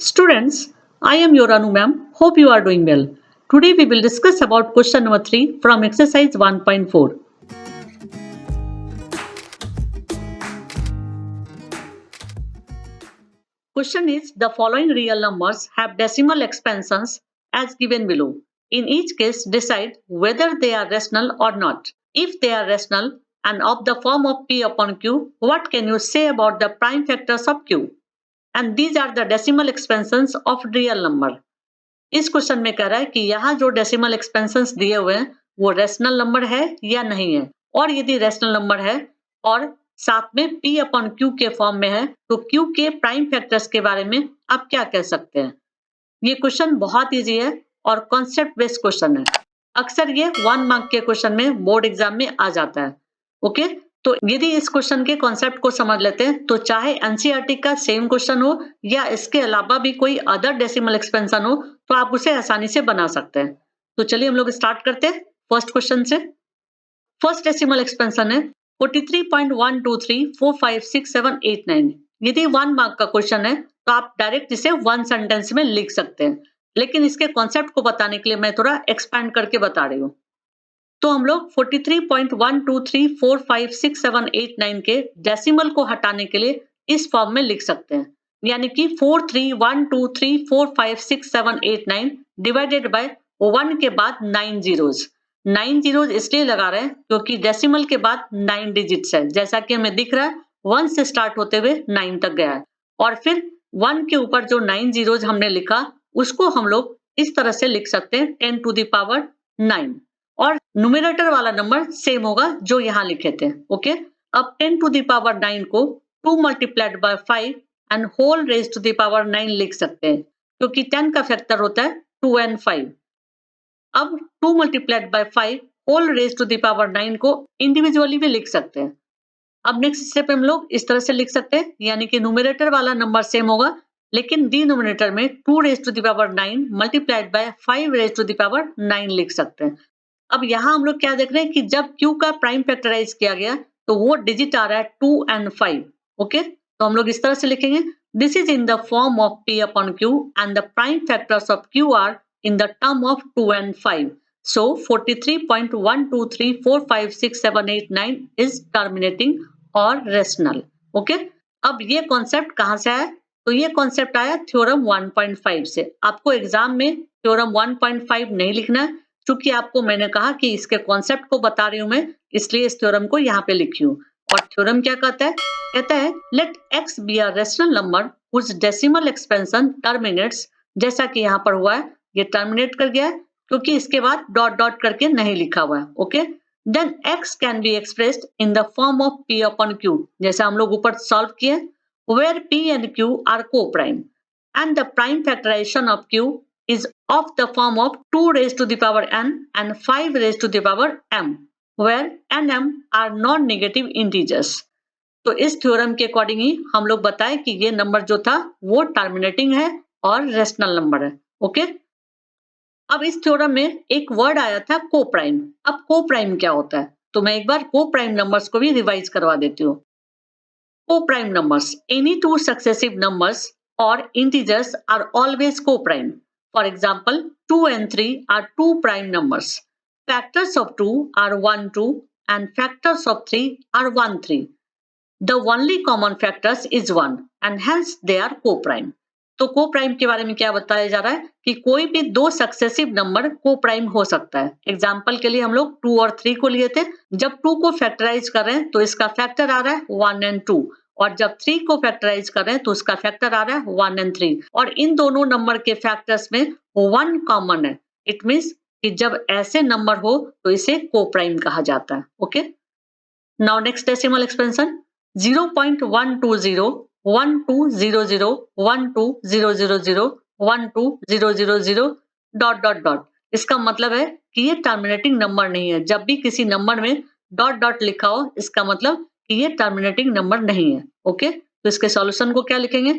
Students, I am your Anu ma'am. Hope you are doing well. Today we will discuss about question number 3 from exercise 1.4. Question is the following real numbers have decimal expansions as given below. In each case, decide whether they are rational or not. If they are rational and of the form of P upon Q, what can you say about the prime factors of Q? And these are the decimal expansions of real number. इस question में कह रहा है कि यहाँ जो decimal expansions दिए हुए हैं वो रेशनल नंबर है या नहीं है, और यदि रेशनल नंबर है और साथ में P अपॉन Q के फॉर्म में है तो Q के प्राइम फैक्टर्स के बारे में आप क्या कह सकते हैं। ये क्वेश्चन बहुत इजी है और कॉन्सेप्ट बेस्ड क्वेश्चन है। अक्सर ये 1 मार्क के क्वेश्चन में बोर्ड एग्जाम में आ जाता है। ओके, तो यदि इस क्वेश्चन के कॉन्सेप्ट को समझ लेते हैं तो चाहे एनसीईआरटी का सेम क्वेश्चन हो या इसके अलावा भी कोई अदर डेसिमल एक्सपेंशन हो तो आप उसे आसानी से बना सकते हैं। तो चलिए हम लोग स्टार्ट करते हैं फर्स्ट क्वेश्चन से। फर्स्ट डेसिमल एक्सपेंशन है 43.123456789। यदि 1 मार्क का क्वेश्चन है तो आप डायरेक्ट इसे 1 सेंटेंस में लिख सकते हैं, लेकिन इसके कॉन्सेप्ट को बताने के लिए मैं थोड़ा एक्सपैंड करके बता रही हूँ। तो हम लोग 43.123456789 के डेसिमल को हटाने के लिए इस फॉर्म में लिख सकते हैं, यानी कि 4312345678 डिवाइडेड बाय 1 के बाद 9 जीरोज। 9 जीरोज इसलिए लगा रहे हैं क्योंकि डेसिमल के बाद 9 डिजिट्स है, जैसा कि हमें दिख रहा है 1 से स्टार्ट होते हुए 9 तक गया है, और फिर 1 के ऊपर जो 9 जीरोज हमने लिखा उसको हम लोग इस तरह से लिख सकते हैं 10 टू द पावर 9, और न्यूमरेटर वाला नंबर सेम होगा जो यहाँ लिखे थे। ओके, अब 10 टू द पावर 9 को 2 multiplied by 5 and whole raise to the power 9 लिख सकते हैं, क्योंकि 10 का फैक्टर होता है 2 एंड 5। अब 2 multiplied by 5 whole raise to the power 9 को इंडिविजुअली भी लिख सकते हैं। अब नेक्स्ट स्टेप हम लोग इस तरह से लिख सकते हैं, यानी कि न्यूमरेटर वाला नंबर सेम होगा लेकिन डिनोमिनेटर में 2 raise to the power 9 multiplied by 5 raise to the power 9 लिख सकते हैं। अब यहाँ हम लोग क्या देख रहे हैं कि जब Q का प्राइम फैक्टराइज किया गया तो वो डिजिट आ रहा है 2 एंड 5। ओके, तो हम लोग इस तरह से लिखेंगे this is in the form of P upon Q and the prime factors of Q are in the term of 2 and 5। So 43.123456789 is terminating और रेशनल। ओके, अब ये कॉन्सेप्ट कहाँ से आया? तो ये कॉन्सेप्ट आया थ्योरम 1.5 से। आपको एग्जाम में थ्योरम 1.5 नहीं लिखना है, क्योंकि आपको मैंने कहा कि इसके कॉन्सेप्ट को बता रही हूं मैं, इसलिए इस थ्योरम को यहाँ पे लिखी हूँ। और थ्योरम क्या कहता है? कहता है let x be a rational number whose decimal expansion terminates, जैसा कि यहाँ पर हुआ है, ये टर्मिनेट कर गया है क्योंकि इसके बाद डॉट डॉट करके नहीं लिखा हुआ है। Okay, then x can be expressed in the form of p upon q, जैसा हम लोग ऊपर सॉल्व किए, where p and q are coprime and the prime factorization of q is of the form of 2 raised to the power n and 5 raised to the power m, where n m are non-negative integers। तो इस theorem के according ही हम लोग बताएं कि ये number जो था वो टर्मिनेटिंग है और रेशनल नंबर है। ओके, अब इस थ्योरम में एक वर्ड आया था को प्राइम। अब को प्राइम क्या होता है तो मैं एक बार को प्राइम नंबर्स को भी रिवाइज करवा देती हूँ। Co-prime numbers. Any two successive numbers or integers are always co-prime. For example, 2 and 3 are two prime numbers. Factors of 2 are 1, 2 and factors of 3 are 1, 3. The only common factors is 1 and hence they are co-prime. तो को prime के बारे में क्या बताया जा रहा है कि कोई भी दो सक्सेसिव नंबर को प्राइम हो सकता है। एग्जाम्पल के लिए हम लोग 2 और 3 को लिए थे। जब 2 को फैक्टराइज कर रहे हैं तो इसका फैक्टर आ रहा है 1 एंड 2, और जब 3 को फैक्टराइज कर रहे हैं तो उसका फैक्टर आ रहा है 1 एंड 3, और इन दोनों नंबर के फैक्टर्स में 1 कॉमन है। इट मीन्स कि जब ऐसे नंबर हो तो इसे को प्राइम कहा जाता है। Okay, now next decimal expansion 0.120 1200 12000 12000 dot dot dot. इसका मतलब है कि ये टर्मिनेटिंग नंबर नहीं है। जब भी किसी नंबर में डॉट डॉट लिखा हो इसका मतलब कि ये टर्मिनेटिंग नंबर नहीं है। ओके, तो इसके सॉल्यूशन को क्या लिखेंगे?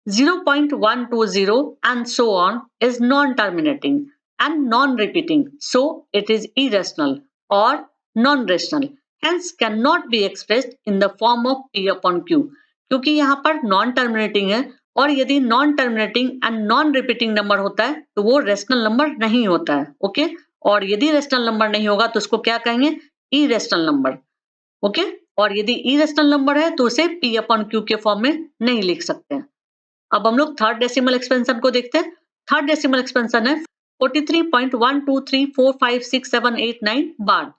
0.120 and so on is non-terminating and non-repeating, so it is irrational or non-rational, hence cannot be expressed in the form of p upon q। क्योंकि यहाँ पर नॉन टर्मिनेटिंग है और यदि non terminating and non repeating number होता है तो वो रेशनल नंबर नहीं होता है। ओके, और यदि रेशनल नंबर नहीं होगा तो उसको क्या कहेंगे, इरेशनल नंबर। ओके, और यदि इरेशनल नंबर है तो उसे p अपॉन q के फॉर्म में नहीं लिख सकते हैं। अब हम लोग थर्ड डेसिमल एक्सपेंशन को देखते हैं। थर्ड डेसिमल एक्सपेंशन है 43.123456789 बार।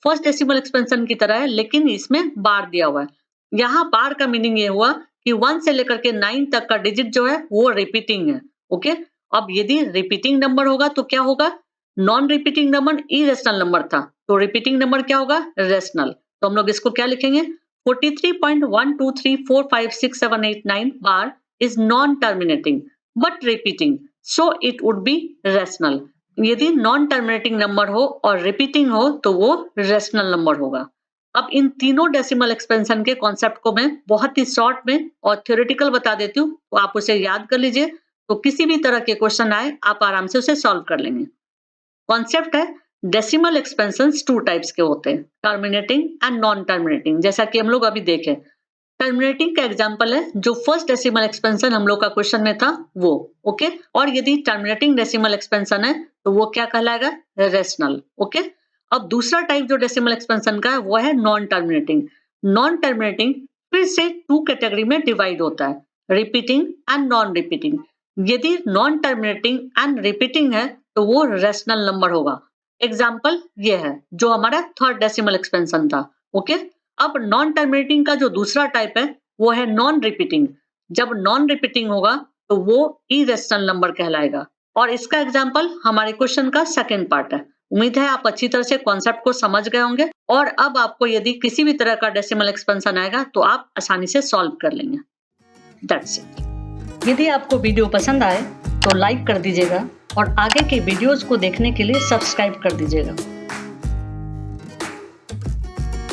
फर्स्ट डेसिमल एक्सपेंशन की तरह है लेकिन इसमें बार दिया हुआ है। यहाँ बार का मीनिंग ये हुआ कि 1 से लेकर के 9 तक का डिजिट जो है वो रिपीटिंग है। ओके, अब यदि रिपीटिंग नंबर होगा तो क्या होगा, non repeating number irrational number था तो रिपीटिंग नंबर क्या होगा, रेशनल। तो हम लोग इसको क्या लिखेंगे, 43.123456789 बार is non-terminating but repeating, so it would be rational। यदि नॉन टर्मिनेटिंग नंबर हो और रिपीटिंग हो तो वो रेशनल नंबर होगा। अब इन तीनों डेसिमल एक्सपेंशन के कॉन्सेप्ट को मैं बहुत ही शॉर्ट में और थ्योरेटिकल बता देती हूँ, तो आप उसे याद कर लीजिए, तो किसी भी तरह के क्वेश्चन आए आप आराम से उसे सॉल्व कर लेंगे। कॉन्सेप्ट है डेसिमल एक्सपेंशन 2 टाइप्स के होते हैं, टर्मिनेटिंग एंड नॉन टर्मिनेटिंग। जैसा कि हम लोग अभी देखें, टर्मिनेटिंग का एग्जांपल है जो फर्स्ट डेसिमल एक्सपेंशन हम लोग का क्वेश्चन में था वो। ओके, और यदि टर्मिनेटिंग डेसिमल एक्सपेंशन है तो वो क्या कहलाएगा, रेशनल। ओके, अब दूसरा टाइप जो डेसिमल एक्सपेंशन का है वो है नॉन टर्मिनेटिंग। नॉन टर्मिनेटिंग फिर से 2 कैटेगरी में डिवाइड होता है, रिपीटिंग एंड नॉन रिपीटिंग। यदि नॉन टर्मिनेटिंग एंड रिपीटिंग है तो वो रेशनल नंबर होगा। एग्जाम्पल ये है जो हमारा थर्ड डेसिमल एक्सपेंशन था। ओके, अब नॉन टर्मिनेटिंग का जो दूसरा टाइप है वो है नॉन रिपीटिंग। जब नॉन रिपीटिंग होगा तो वो इरेशनल नंबर कहलाएगा। और इसका एग्जांपल हमारे क्वेश्चन का सेकंड पार्ट है। उम्मीद है आप अच्छी तरह से कॉन्सेप्ट को समझ गए होंगे और अब आपको यदि किसी भी तरह का डेसिमल एक्सपेंशन आएगा तो आप आसानी से सॉल्व कर लेंगे। That's it. यदि आपको वीडियो पसंद आए तो लाइक कर दीजिएगा और आगे के वीडियोस को देखने के लिए सब्सक्राइब कर दीजिएगा।